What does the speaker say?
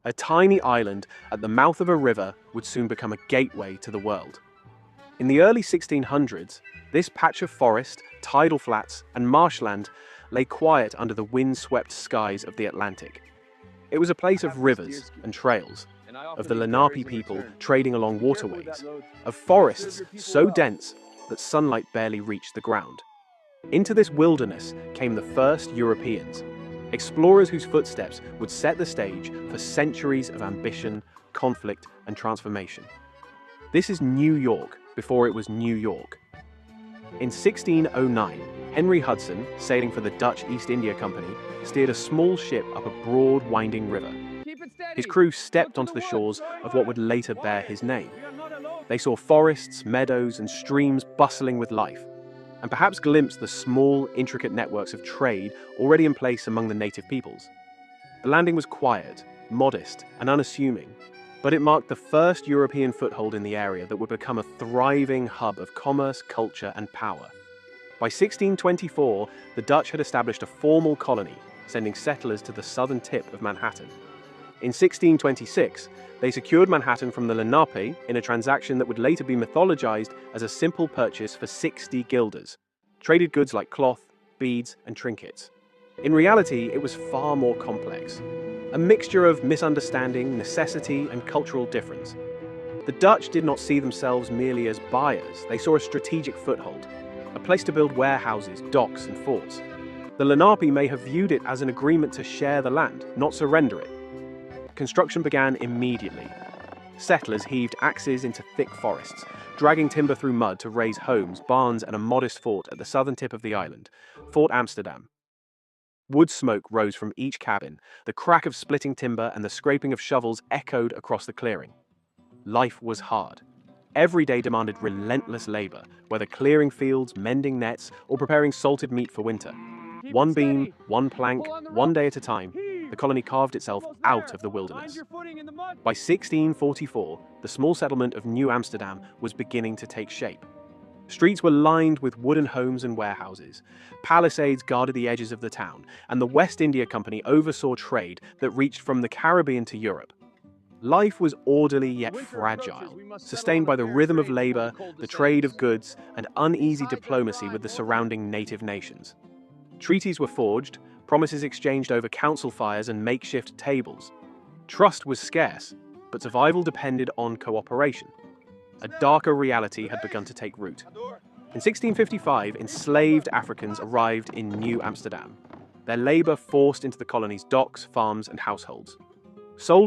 A tiny island at the mouth of a river would soon become a gateway to the world. In the early 1600s, this patch of forest, tidal flats, and marshland lay quiet under the wind-swept skies of the Atlantic. It was a place of rivers and trails, of the Lenape people trading along waterways, of forests so dense that sunlight barely reached the ground. Into this wilderness came the first Europeans, explorers whose footsteps would set the stage for centuries of ambition, conflict, and transformation. This is New York before it was New York. In 1609, Henry Hudson, sailing for the Dutch East India Company, steered a small ship up a broad, winding river. His crew stepped onto the shores of what would later bear his name. They saw forests, meadows, and streams bustling with life, and perhaps glimpsed the small, intricate networks of trade already in place among the native peoples. The landing was quiet, modest, and unassuming, but it marked the first European foothold in the area that would become a thriving hub of commerce, culture, and power. By 1624, the Dutch had established a formal colony, sending settlers to the southern tip of Manhattan. In 1626, they secured Manhattan from the Lenape in a transaction that would later be mythologized as a simple purchase for 60 guilders, traded goods like cloth, beads, and trinkets. In reality, it was far more complex, a mixture of misunderstanding, necessity, and cultural difference. The Dutch did not see themselves merely as buyers, they saw a strategic foothold, a place to build warehouses, docks, and forts. The Lenape may have viewed it as an agreement to share the land, not surrender it. Construction began immediately. Settlers heaved axes into thick forests, dragging timber through mud to raise homes, barns, and a modest fort at the southern tip of the island, Fort Amsterdam. Wood smoke rose from each cabin, the crack of splitting timber and the scraping of shovels echoed across the clearing. Life was hard. Every day demanded relentless labor, whether clearing fields, mending nets, or preparing salted meat for winter. One beam, one plank, one day at a time, the colony carved itself out of the wilderness. By 1644, the small settlement of New Amsterdam was beginning to take shape. Streets were lined with wooden homes and warehouses. Palisades guarded the edges of the town, and the West India Company oversaw trade that reached from the Caribbean to Europe. Life was orderly yet fragile, sustained by the rhythm of labor, the trade of goods, and uneasy diplomacy with the surrounding native nations. Treaties were forged, promises exchanged over council fires and makeshift tables. Trust was scarce, but survival depended on cooperation. A darker reality had begun to take root. In 1655, enslaved Africans arrived in New Amsterdam, their labor forced into the colony's docks, farms, and households. Sold